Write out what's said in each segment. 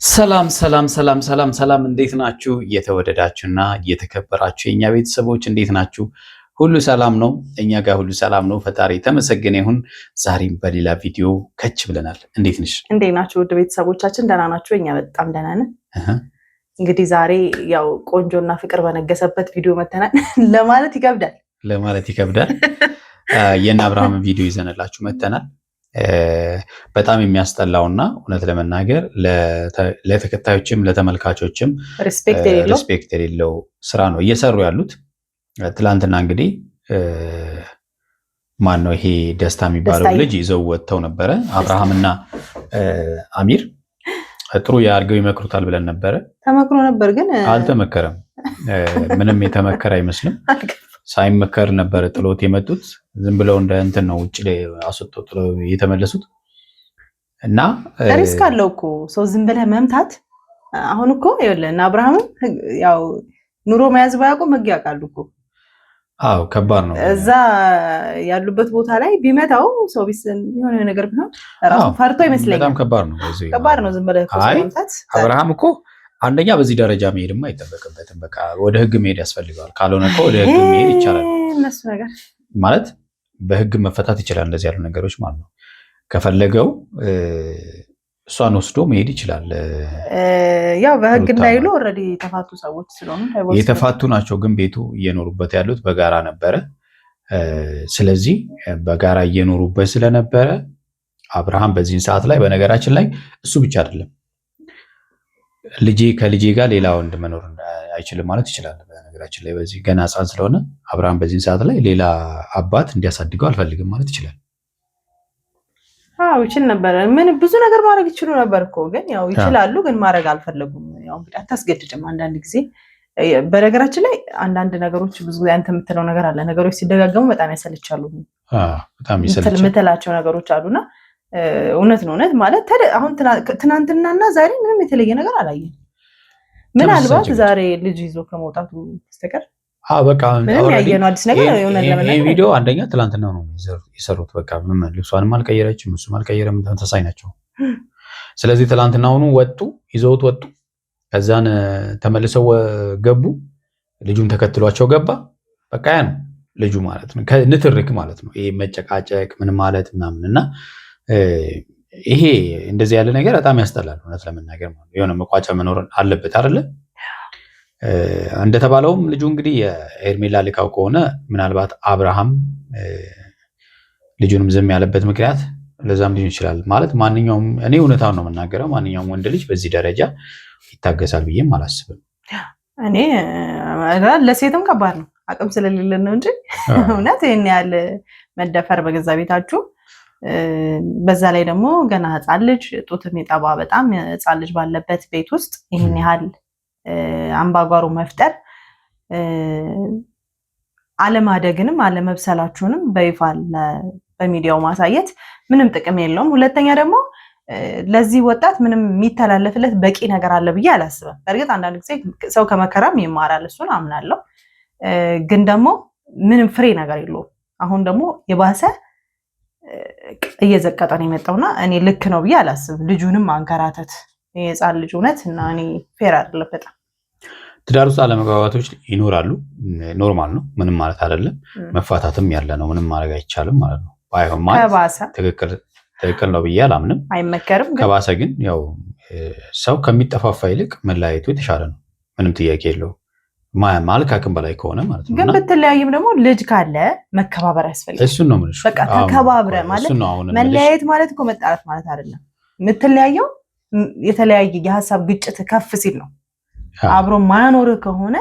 ሰላም እንዴት ናችሁ? የተወደዳችሁና የተከበራችሁ የኛ ቤተሰቦች እንዴት ናችሁ? ሁሉ ሰላም ነው? እኛ ጋር ሁሉ ሰላም ነው። ፈጣሪ ተመሰገነ ይሁን። ዛሬም በሌላ ቪዲዮ ከች ብለናል። እንዴት ነሽ? እንዴት ናችሁ? ውድ ቤተሰቦቻችን ደህና ናችሁ? እኛ በጣም ደህና ነን። እንግዲህ ዛሬ ያው ቆንጆና ፍቅር በነገሰበት ቪዲዮ መተናል። ለማለት ይከብዳል። የእነ አብርሃምን ቪዲዮ ይዘንላችሁ መተናል። በጣም የሚያስጠላውና እውነት ለመናገር ለተከታዮችም ለተመልካቾችም ሪስፔክት የሌለው ስራ ነው እየሰሩ ያሉት። ትላንትና እንግዲህ ማን ነው ይሄ ደስታ የሚባለው ልጅ ይዘው ወጥተው ነበረ። አብርሃምና አሚር ጥሩ ያርገው ይመክሩታል ብለን ነበረ። ተመክሮ ነበር ግን አልተመከረም። ምንም የተመከረ አይመስልም። ሳይመከር ነበር ጥሎት የመጡት። ዝም ብለው እንደ እንትን ነው ውጭ ላይ አስወጥተው ጥለው የተመለሱት። እና ሪስክ አለው እኮ ሰው ዝም ብለህ መምታት። አሁን እኮ ይኸውልህ እና አብርሃም ያው ኑሮ መያዝ ባያውቁም ህግ ያውቃሉ እኮ። አዎ ከባድ ነው። እዛ ያሉበት ቦታ ላይ ቢመታው ሰው ቢስን የሆነ ነገር ቢሆን ራሱ ፈርቶ ይመስለኛል። በጣም ከባድ ነው። ዝም ብለህ መምታት። አብርሃም እኮ አንደኛ በዚህ ደረጃ መሄድማ አይጠበቅበትም። በቃ ወደ ህግ መሄድ ያስፈልገዋል። ካልሆነ እኮ ወደ ህግ መሄድ ይቻላል። እነሱ ነገር ማለት በህግ መፈታት ይችላል። እንደዚህ ያሉ ነገሮች ማለት ነው። ከፈለገው እሷን ወስዶ መሄድ ይችላል። ያው በህግ እንዳይሉ ኦልሬዲ የተፋቱ ሰዎች ስለሆኑ የተፋቱ ናቸው። ግን ቤቱ እየኖሩበት ያሉት በጋራ ነበረ። ስለዚህ በጋራ እየኖሩበት ስለነበረ አብርሃም በዚህን ሰዓት ላይ በነገራችን ላይ እሱ ብቻ አይደለም ከልጄ ጋር ሌላ ወንድ መኖር አይችልም ማለት ይችላል። በነገራችን ላይ በዚህ ገና ህፃን ስለሆነ አብርሃም በዚህ ሰዓት ላይ ሌላ አባት እንዲያሳድገው አልፈልግም ማለት ይችላል። አዎ ይችል ነበር። ምን ብዙ ነገር ማድረግ ይችሉ ነበር እኮ ግን ያው ይችላሉ፣ ግን ማድረግ አልፈለጉም። ያው እንግዲህ አታስገድድም አንዳንድ ጊዜ። በነገራችን ላይ አንዳንድ ነገሮች ብዙ ጊዜ አንተ የምትለው ነገር አለ። ነገሮች ሲደጋገሙ በጣም ያሰልቻሉ። በጣም ይሰልቻሉ የምትላቸው ነገሮች አሉና እውነት ነው። እውነት ማለት አሁን ትናንትናና ዛሬ ምንም የተለየ ነገር አላየንም። ምናልባት ዛሬ ልጅ ይዞ ከመውጣቱ በስተቀር በቃ ምንም ያየነው አዲስ ነገር የሆነ ለምን ይሄ ቪዲዮ አንደኛ ትናንትና ነው የሰሩት። በቃ ምንም ልብሷንም አልቀየረችም፣ እሱም አልቀየረም፣ ተመሳሳይ ናቸው። ስለዚህ ትናንትናውኑ ይዘውት ወጡ። ከዛን ተመልሰው ገቡ። ልጁም ተከትሏቸው ገባ። በቃ ያ ነው ልጁ ማለት ነው። ከንትርክ ማለት ነው። ይሄ መጨቃጨቅ ምን ማለት ምናምንና ይሄ እንደዚህ ያለ ነገር በጣም ያስጠላል። እውነት ለመናገር ማለት የሆነ መቋጫ መኖር አለበት አይደለ? እንደተባለውም ልጁ እንግዲህ የሄርሜላ ልካው ከሆነ ምናልባት አብርሃም ልጁንም ዝም ያለበት ምክንያት ለዛም ሊሆን ይችላል። ማለት ማንኛውም እኔ እውነታውን ነው የምናገረው፣ ማንኛውም ወንድ ልጅ በዚህ ደረጃ ይታገሳል ብዬም አላስብም። እኔ ለሴትም ከባድ ነው፣ አቅም ስለሌለን ነው እንጂ እውነት ይሄን ያህል መደፈር በገዛ ቤታችሁ፣ በዛ ላይ ደግሞ ገና ህፃን ልጅ ጡት የሚጠባ በጣም ህፃን ልጅ ባለበት ቤት ውስጥ ይህን ያህል አምባጓሮ መፍጠር አለማደግንም አለመብሰላችሁንም በይፋ በሚዲያው ማሳየት ምንም ጥቅም የለውም። ሁለተኛ ደግሞ ለዚህ ወጣት ምንም የሚተላለፍለት በቂ ነገር አለ ብዬ አላስብም። በእርግጥ አንዳንድ ጊዜ ሰው ከመከራም ይማራል፣ እሱን አምናለሁ። ግን ደግሞ ምንም ፍሬ ነገር የለውም። አሁን ደግሞ የባሰ እየዘቀጠ ነው የመጣውና እኔ ልክ ነው ብዬ አላስብም። ልጁንም አንከራተት የህፃን ልጅ እውነት እና እኔ ፌር አይደለም በጣም። ትዳር ውስጥ አለመግባባቶች ይኖራሉ፣ ኖርማል ነው፣ ምንም ማለት አይደለም። መፋታትም ያለ ነው፣ ምንም ማድረግ አይቻልም ማለት ነው። ባይሆን ማለት ትክክል ነው ብዬ አላምንም፣ አይመከርም። ከባሰ ግን ያው ሰው ከሚጠፋፋ ይልቅ መለያየቱ የተሻለ ነው፣ ምንም ጥያቄ የለው። ማለት ከአቅም በላይ ከሆነ ማለት ነው። ግን ብትለያይም ደግሞ ልጅ ካለ መከባበር ያስፈልጋል። እሱን ነው የምልሽ። በቃ ተከባብረ ማለት መለያየት ማለት እኮ መጣላት ማለት አይደለም። የምትለያየው የተለያየ የሀሳብ ግጭት ከፍ ሲል ነው። አብሮ ማኖር ከሆነ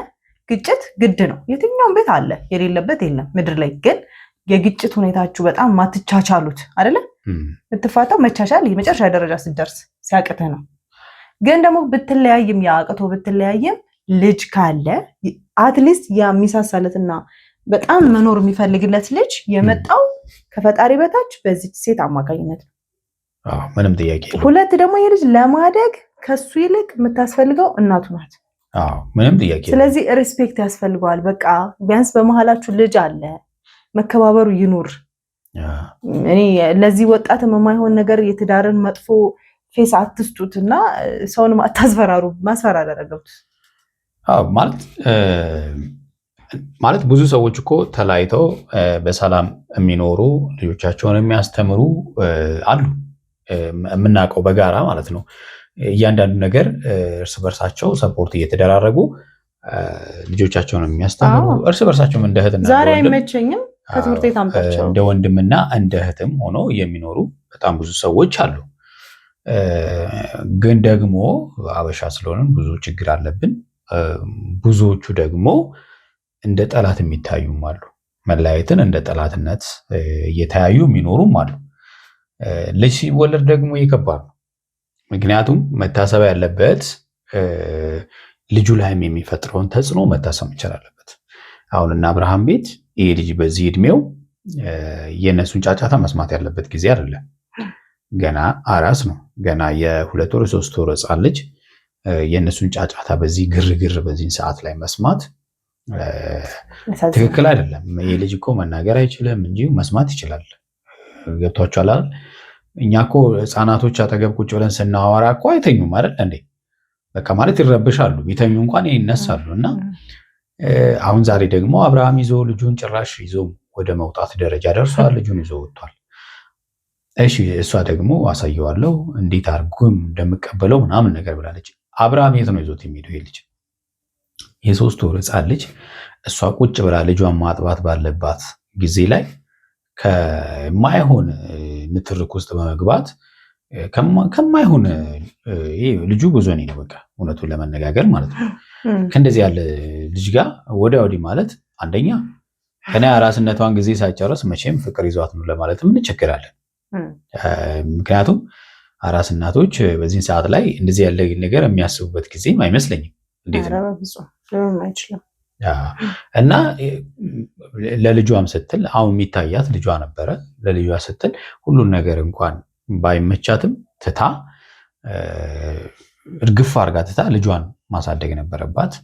ግጭት ግድ ነው። የትኛውም ቤት አለ፣ የሌለበት የለም ምድር ላይ። ግን የግጭት ሁኔታችሁ በጣም ማትቻቻሉት አይደለም። ብትፋታው መቻቻል የመጨረሻ ደረጃ ስትደርስ ሲያቅትህ ነው። ግን ደግሞ ብትለያይም ያቅቶ ብትለያይም ልጅ ካለ አትሊስት የሚሳሳለትና በጣም መኖር የሚፈልግለት ልጅ የመጣው ከፈጣሪ በታች በዚች ሴት አማካኝነት ነው። ምንም ጥያቄ የለም። ሁለት ደግሞ ይሄ ልጅ ለማደግ ከሱ ይልቅ የምታስፈልገው እናቱ ናት። ምንም ጥያቄ። ስለዚህ ሪስፔክት ያስፈልገዋል። በቃ ቢያንስ በመሀላችሁ ልጅ አለ፣ መከባበሩ ይኑር። እኔ ለዚህ ወጣት የማይሆን ነገር የትዳርን መጥፎ ፌስ አትስጡትና ሰውንም አታስፈራሩ። ማስፈራሪያ አደረገውት ማለት ብዙ ሰዎች እኮ ተለያይተው በሰላም የሚኖሩ ልጆቻቸውን የሚያስተምሩ አሉ፣ የምናውቀው በጋራ ማለት ነው። እያንዳንዱ ነገር እርስ በርሳቸው ሰፖርት እየተደራረጉ ልጆቻቸውን የሚያስተምሩ እርስ በርሳቸውም እንደ እህትና ዛሬ አይመቸኝም ከትምህርት ቤት አምጣቸው እንደ ወንድምና እንደ እህትም ሆኖ የሚኖሩ በጣም ብዙ ሰዎች አሉ። ግን ደግሞ አበሻ ስለሆነን ብዙ ችግር አለብን። ብዙዎቹ ደግሞ እንደ ጠላት የሚታዩም አሉ። መለያየትን እንደ ጠላትነት እየተያዩ የሚኖሩም አሉ። ልጅ ሲወለድ ደግሞ ይከባድ ነው። ምክንያቱም መታሰብ ያለበት ልጁ ላይም የሚፈጥረውን ተጽዕኖ መታሰብ መቻል አለበት። አሁን እና አብርሃም ቤት ይሄ ልጅ በዚህ እድሜው የእነሱን ጫጫታ መስማት ያለበት ጊዜ አይደለም። ገና አራስ ነው። ገና የ2 ወር 3 ወር ሕፃን ልጅ የእነሱን ጫጫታ በዚህ ግርግር በዚህን ሰዓት ላይ መስማት ትክክል አይደለም። ይሄ ልጅ እኮ መናገር አይችልም እንጂ መስማት ይችላል። ገብቷችኋል አይደል? እኛ እኮ ህፃናቶች አጠገብ ቁጭ ብለን ስናወራ እኮ አይተኙም አይደል እንዴ? በቃ ማለት ይረብሻሉ። ቢተኙ እንኳን ይነሳሉ። እና አሁን ዛሬ ደግሞ አብርሃም ይዞ ልጁን ጭራሽ ይዞ ወደ መውጣት ደረጃ ደርሷል። ልጁን ይዞ ወጥቷል። እሺ እሷ ደግሞ አሳየዋለሁ እንዴት አድርጎም እንደምቀበለው ምናምን ነገር ብላለች። አብርሃም የት ነው ይዞት የሚሄደው? ይሄ ልጅ የ3 ወር ህፃን ልጅ እሷ ቁጭ ብላ ልጇን ማጥባት ባለባት ጊዜ ላይ ከማይሆን ንትርክ ውስጥ በመግባት ከማይሆን ልጁ ጉዞኔ ነው በቃ እውነቱን ለመነጋገር ማለት ነው። ከእንደዚህ ያለ ልጅ ጋር ወዲያ ወዲህ ማለት አንደኛ ከኔ አራስነቷን ጊዜ ሳይጨርስ መቼም ፍቅር ይዟት ነው ለማለትም እንቸገራለን። ምክንያቱም አራስ እናቶች በዚህን ሰዓት ላይ እንደዚህ ያለ ነገር የሚያስቡበት ጊዜም አይመስለኝም። እንዴት ነው እና ለልጇም ስትል አሁን የሚታያት ልጇ ነበረ። ለልጇ ስትል ሁሉን ነገር እንኳን ባይመቻትም ትታ እርግፍ አድርጋ ትታ ልጇን ማሳደግ ነበረባት።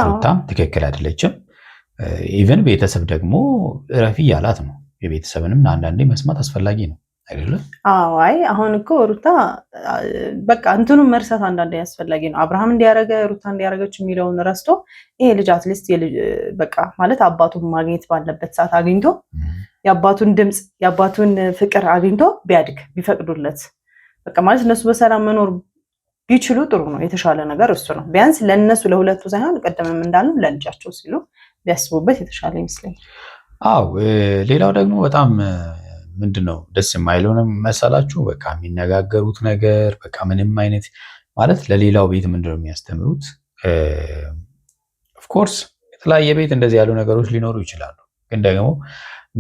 ሩታም ትክክል አይደለችም። ኢቨን ቤተሰብ ደግሞ እረፊ ያላት ነው። የቤተሰብንም አንዳንዴ መስማት አስፈላጊ ነው አይደለም? አዎ። አይ አሁን እኮ ሩታ በቃ እንትኑን መርሳት አንዳንዴ አስፈላጊ ነው። አብርሃም እንዲያረገ ሩታ እንዲያረገች የሚለውን ረስቶ ይሄ ልጅ አትሊስት በቃ ማለት አባቱን ማግኘት ባለበት ሰዓት አግኝቶ የአባቱን ድምፅ የአባቱን ፍቅር አግኝቶ ቢያድግ ቢፈቅዱለት በቃ ማለት እነሱ በሰላም መኖር ቢችሉ ጥሩ ነው። የተሻለ ነገር እሱ ነው። ቢያንስ ለእነሱ ለሁለቱ ሳይሆን ቀደምም እንዳለም ለልጃቸው ሲሉ ቢያስቡበት የተሻለ ይመስለኛል። አዎ። ሌላው ደግሞ በጣም ምንድነው ደስ የማይለውንም መሰላችሁ? በቃ የሚነጋገሩት ነገር በቃ ምንም አይነት ማለት ለሌላው ቤት ምንድነው የሚያስተምሩት? ኦፍኮርስ የተለያየ ቤት እንደዚህ ያሉ ነገሮች ሊኖሩ ይችላሉ። ግን ደግሞ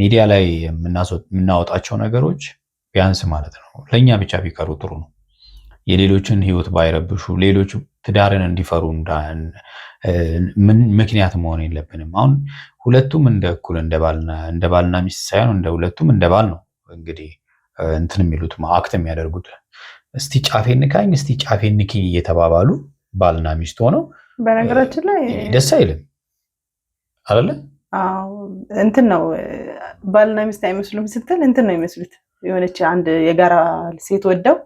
ሚዲያ ላይ የምናወጣቸው ነገሮች ቢያንስ ማለት ነው ለእኛ ብቻ ቢቀሩ ጥሩ ነው። የሌሎችን ሕይወት ባይረብሹ፣ ሌሎች ትዳርን እንዲፈሩ ምክንያት መሆን የለብንም። አሁን ሁለቱም እንደ እኩል እንደ ባልና ሚስት ሳይሆን እንደ ሁለቱም እንደ ባል ነው እንግዲህ እንትን የሚሉት አክት የሚያደርጉት። እስቲ ጫፌ ንካኝ፣ እስቲ ጫፌ ንኪ እየተባባሉ ባልና ሚስት ሆነው በነገራችን ላይ ደስ አይልም አይደለ? እንትን ነው ባልና ሚስት አይመስሉም ስትል እንትን ነው የሚመስሉት። የሆነች አንድ የጋራ ሴት ወደው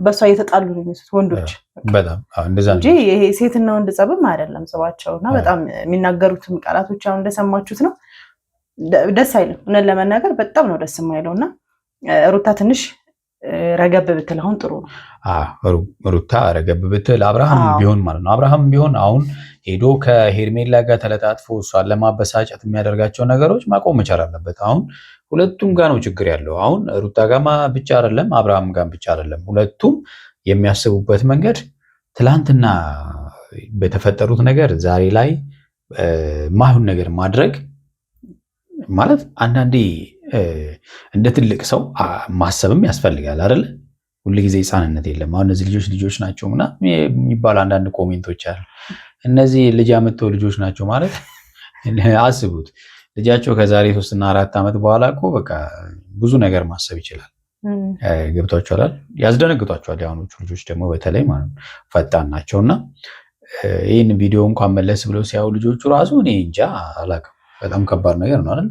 በሷ እየተጣሉ ነው የሚመስሉት ወንዶች። በጣም እንደዛ እንጂ ይሄ ሴትና ወንድ ጸብም አይደለም ጸባቸው። እና በጣም የሚናገሩትም ቃላቶች አሁን እንደሰማችሁት ነው። ደስ አይልም። እውነት ለመናገር በጣም ነው ደስ የማይለው። እና ሩታ ትንሽ ረገብ ብትል አሁን ጥሩ ነው። ሩታ ረገብ ብትል አብርሃም ቢሆን ማለት ነው። አብርሃም ቢሆን አሁን ሄዶ ከሄርሜላ ጋር ተለጣጥፎ እሷን ለማበሳጨት የሚያደርጋቸው ነገሮች ማቆም መቻል አለበት። አሁን ሁለቱም ጋር ነው ችግር ያለው። አሁን ሩታ ጋማ ብቻ አይደለም፣ አብርሃም ጋር ብቻ አይደለም። ሁለቱም የሚያስቡበት መንገድ ትላንትና በተፈጠሩት ነገር ዛሬ ላይ ማይሆን ነገር ማድረግ ማለት አንዳንዴ እንደ ትልቅ ሰው ማሰብም ያስፈልጋል አይደለ? ሁልጊዜ ሕፃንነት የለም። አሁን እነዚህ ልጆች ናቸው ምናምን የሚባሉ አንዳንድ ኮሜንቶች አሉ። እነዚህ ልጅ ያመጣው ልጆች ናቸው ማለት አስቡት። ልጃቸው ከዛሬ 3 እና 4 ዓመት በኋላ እኮ በቃ ብዙ ነገር ማሰብ ይችላል። ገብቷቸዋል፣ ያስደነግጧቸዋል። የአሁኖቹ ልጆች ደግሞ በተለይ ማለት ነው ፈጣን ናቸውና ይህን ቪዲዮ እንኳን መለስ ብለው ሲያዩ ልጆቹ ራሱ እኔ እንጃ አላውቅም። በጣም ከባድ ነገር ነው አይደል?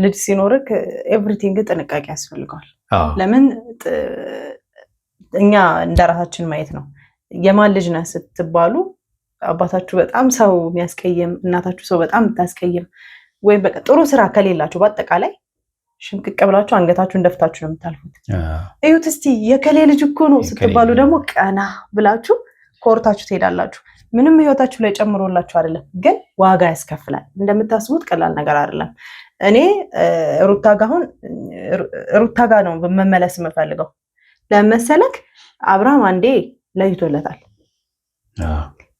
ልጅ ሲኖርክ ኤቭሪቲንግ ጥንቃቄ ያስፈልገዋል። ለምን እኛ እንደራሳችን ማየት ነው። የማን ልጅ ነህ ስትባሉ አባታችሁ በጣም ሰው የሚያስቀይም፣ እናታችሁ ሰው በጣም የምታስቀይም ወይም በቃ ጥሩ ስራ ከሌላችሁ በአጠቃላይ ሽምቅቅ ብላችሁ አንገታችሁን ደፍታችሁ ነው የምታልፉት። እዩት እስቲ የከሌ ልጅ እኮ ነው ስትባሉ ደግሞ ቀና ብላችሁ ኮርታችሁ ትሄዳላችሁ። ምንም ህይወታችሁ ላይ ጨምሮላችሁ አይደለም፣ ግን ዋጋ ያስከፍላል። እንደምታስቡት ቀላል ነገር አይደለም። እኔ ሩታ ጋ ነው መመለስ የምፈልገው። ለመሰለክ አብርሃም አንዴ ለይቶለታል።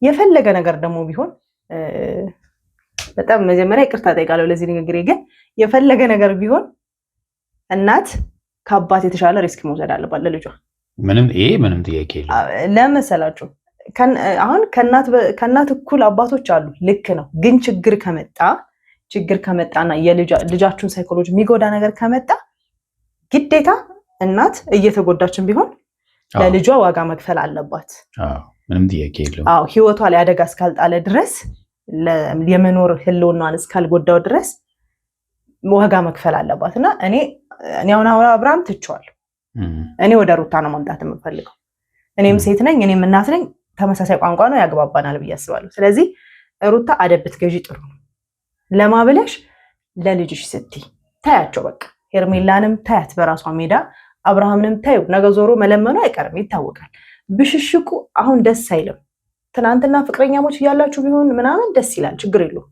የፈለገ ነገር ደግሞ ቢሆን በጣም መጀመሪያ ይቅርታ ጠይቃለሁ ለዚህ ንግግሬ፣ ግን የፈለገ ነገር ቢሆን እናት ከአባት የተሻለ ሪስክ መውሰድ አለባት ለልጇ። ምንም ጥያቄ የለም። ለመሰላችሁ አሁን ከእናት እኩል አባቶች አሉ፣ ልክ ነው። ግን ችግር ከመጣና የልጃችሁን ሳይኮሎጂ የሚጎዳ ነገር ከመጣ ግዴታ እናት እየተጎዳችን ቢሆን ለልጇ ዋጋ መክፈል አለባት። ምንም ጥያቄ የለውም። ህይወቷ ላይ አደጋ እስካልጣለ ድረስ የመኖር ህልውናን እስካልጎዳው ድረስ ዋጋ መክፈል አለባት። እና እኔ አሁን አብርሃም ትቼዋለሁ። እኔ ወደ ሩታ ነው መምጣት የምፈልገው። እኔም ሴት ነኝ፣ እኔም እናት ነኝ። ተመሳሳይ ቋንቋ ነው፣ ያግባባናል ብዬ አስባለሁ። ስለዚህ ሩታ አደብ ብትገዢ ጥሩ ነው። ለማብለሽ ለልጅሽ ስትይ ታያቸው። በቃ ሄርሜላንም ታያት በራሷ ሜዳ፣ አብርሃምንም ታዩ። ነገ ዞሮ መለመኑ አይቀርም ይታወቃል። ብሽሽቁ አሁን ደስ አይልም። ትናንትና ፍቅረኛሞች እያላችሁ ቢሆን ምናምን ደስ ይላል፣ ችግር የለውም።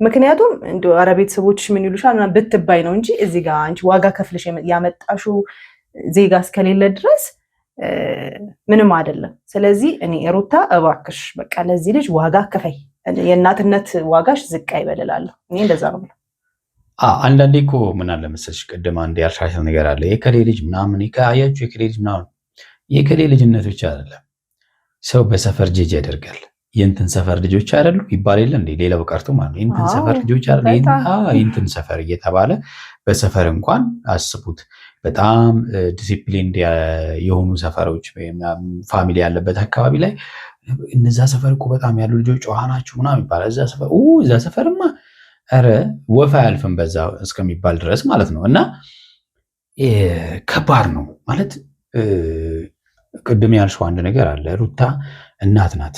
ምክንያቱም እንደው ኧረ ቤተሰቦችሽ ምን ይሉሻል ብትባይ ነው እንጂ እዚህ ጋር አንቺ ዋጋ ከፍለሽ ያመጣሽው ዜጋ እስከሌለ ድረስ ምንም አይደለም። ስለዚህ እኔ ሩታ እባክሽ በቃ ለዚህ ልጅ ዋጋ ከፈይ፣ የእናትነት ዋጋሽ ዝቅ አይበልላለሁ። እኔ እንደዛ ነው ብለው አንዳንዴ እኮ ምን አለ መሰለሽ፣ ቅድም አንድ ያልሻቸው ነገር አለ። የከሌ ልጅ ምናምን አያችሁ፣ የከሌ ልጅ ምናምን። የከሌ ልጅነት ብቻ አይደለም፣ ሰው በሰፈር ጄጅ ያደርጋል። የእንትን ሰፈር ልጆች አይደሉ ይባል የለ እንዴ? ሌላው ቀርቶ ማለት ነው የእንትን ሰፈር ልጆች አይደሉ፣ የእንትን ሰፈር እየተባለ በሰፈር እንኳን አስቡት። በጣም ዲሲፕሊን የሆኑ ሰፈሮች ወይም ፋሚሊ ያለበት አካባቢ ላይ እነዛ ሰፈር እኮ በጣም ያሉ ልጆች ጨዋ ናቸው ምናምን ይባላል። እዛ ሰፈርማ ኧረ ወፍ አያልፍም በዛ እስከሚባል ድረስ ማለት ነው። እና ከባድ ነው ማለት ቅድም ያልሽው አንድ ነገር አለ። ሩታ እናት ናት።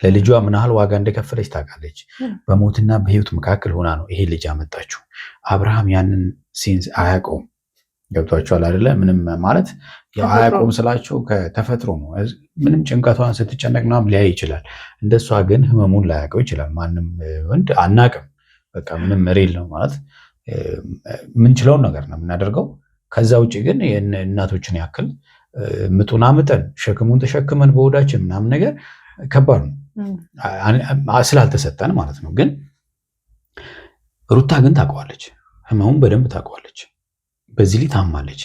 ለልጇ ምን ያህል ዋጋ እንደከፈለች ታውቃለች። በሞትና በህይወት መካከል ሆና ነው ይሄ ልጅ አመጣችው። አብርሃም ያንን ሴንስ አያውቀውም። ገብቷቸዋል አይደለ? ምንም ማለት አያውቀውም ስላቸው ከተፈጥሮ ነው። ምንም ጭንቀቷን ስትጨነቅ ምናምን ሊያይ ይችላል። እንደሷ ግን ህመሙን ላያውቀው ይችላል። ማንም ወንድ አናውቅም። በቃ ምንም ሬል ነው ማለት ምንችለውን ነገር ነው የምናደርገው። ከዛ ውጭ ግን እናቶችን ያክል ምጡን አምጠን ሸክሙን ተሸክመን በሆዳችን ምናምን ነገር ከባድ ነው ስላልተሰጠን ማለት ነው። ግን ሩታ ግን ታውቀዋለች፣ ህመሙን በደንብ ታውቀዋለች። በዚህ ላይ ታማለች።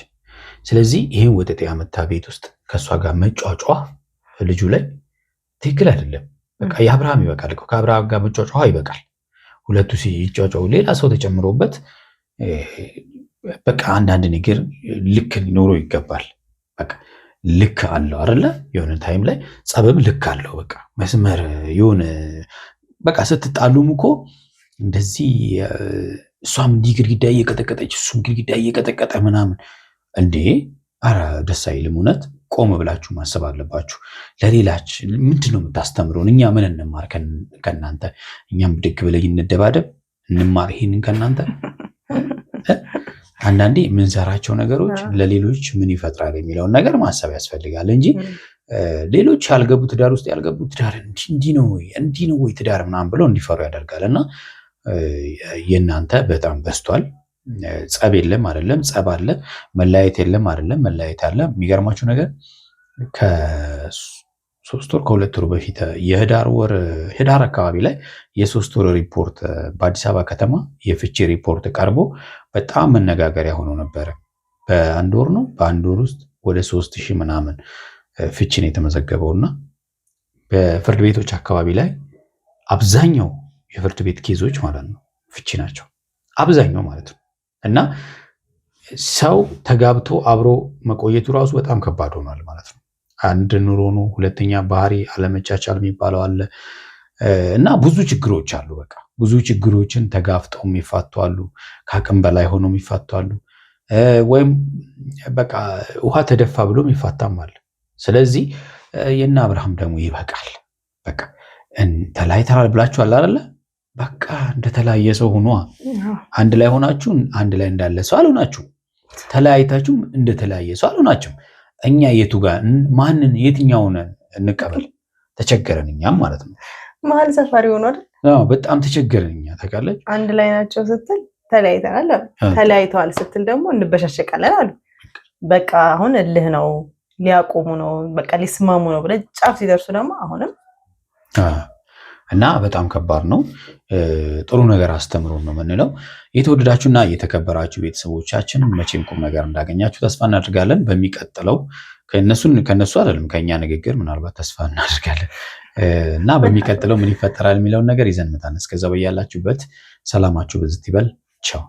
ስለዚህ ይህን ወጠጤ ያመታ ቤት ውስጥ ከእሷ ጋር መጫጫ ልጁ ላይ ትክክል አይደለም። በቃ የአብርሃም ይበቃል፣ ከአብርሃም ጋር መጫጫ ይበቃል። ሁለቱ ሲጫጫው ሌላ ሰው ተጨምሮበት በቃ አንዳንድ ነገር ልክ ሊኖረው ይገባል። በቃ ልክ አለው አይደለ? የሆነ ታይም ላይ ጸብም ልክ አለው። በቃ መስመር የሆነ በቃ ስትጣሉም እኮ እንደዚህ እሷም እንዲህ ግድግዳ እየቀጠቀጠች እሱም ግድግዳ እየቀጠቀጠ ምናምን እንዴ! ኧረ ደስ አይልም። እውነት ቆም ብላችሁ ማሰብ አለባችሁ። ለሌላች ምንድን ነው የምታስተምረውን? እኛ ምን እንማር ከእናንተ? እኛም ብድግ ብለን እንደባደብ እንማር ይሄንን ከእናንተ። አንዳንዴ የምንሰራቸው ነገሮች ለሌሎች ምን ይፈጥራል የሚለውን ነገር ማሰብ ያስፈልጋል እንጂ ሌሎች ያልገቡ ትዳር ውስጥ ያልገቡ ትዳር እንዲህ ነው ወይ ትዳር ምናምን ብለው እንዲፈሩ ያደርጋል። እና የእናንተ በጣም በዝቷል። ጸብ የለም አይደለም፣ ጸብ አለ። መለያየት የለም አይደለም፣ መለያየት አለ። የሚገርማችሁ ነገር ከ3 ወር ከ2 ወር በፊት ህዳር አካባቢ ላይ የ3 ወር ሪፖርት በአዲስ አበባ ከተማ የፍቺ ሪፖርት ቀርቦ በጣም መነጋገሪያ ሆኖ ነበረ። በአንድ ወር ውስጥ ወደ 3000 ምናምን ፍቺን የተመዘገበው እና በፍርድ ቤቶች አካባቢ ላይ አብዛኛው የፍርድ ቤት ኬዞች ማለት ነው ፍቺ ናቸው፣ አብዛኛው ማለት ነው። እና ሰው ተጋብቶ አብሮ መቆየቱ ራሱ በጣም ከባድ ሆኗል ማለት ነው። አንድ ኑሮ ነው፣ ሁለተኛ ባህሪ አለመቻቻል የሚባለው አለ እና ብዙ ችግሮች አሉ። በቃ ብዙ ችግሮችን ተጋፍጠው የሚፋቱ አሉ፣ ከአቅም በላይ ሆነው የሚፋቱ አሉ። ወይም በቃ ውሃ ተደፋ ብሎም ይፋታም አለ። ስለዚህ የእነ አብርሃም ደግሞ ይበቃል። በቃ ተለያይተናል ብላችኋል አይደለ? በቃ እንደተለያየ ሰው ሆኖ አንድ ላይ ሆናችሁ አንድ ላይ እንዳለ ሰው አልሆናችሁ፣ ተለያይታችሁም እንደተለያየ ሰው አልሆናችሁ። እኛ የቱ ጋር ማንን የትኛውን እንቀበል? ተቸገረን እኛም ማለት ነው። መሀል ሰፋሪ ሆኖ አይደል? አዎ በጣም ተቸገረን እኛ። ታውቃለች አንድ ላይ ናቸው ስትል ተለያይተናል፣ ተለያይተዋል ስትል ደግሞ እንበሻሸቃለን አሉ። በቃ አሁን እልህ ነው፣ ሊያቆሙ ነው፣ በቃ ሊስማሙ ነው ብለህ ጫፍ ሲደርሱ ደግሞ አሁንም እና በጣም ከባድ ነው። ጥሩ ነገር አስተምሮን ነው የምንለው። የተወደዳችሁና የተከበራችሁ ቤተሰቦቻችን መቼም ቁም ነገር እንዳገኛችሁ ተስፋ እናደርጋለን። በሚቀጥለው ከነሱ አይደለም ከኛ ንግግር ምናልባት ተስፋ እናደርጋለን እና በሚቀጥለው ምን ይፈጠራል የሚለውን ነገር ይዘን መጣን። እስከዛው በያላችሁበት ሰላማችሁ ብዝት ይበል። ቻው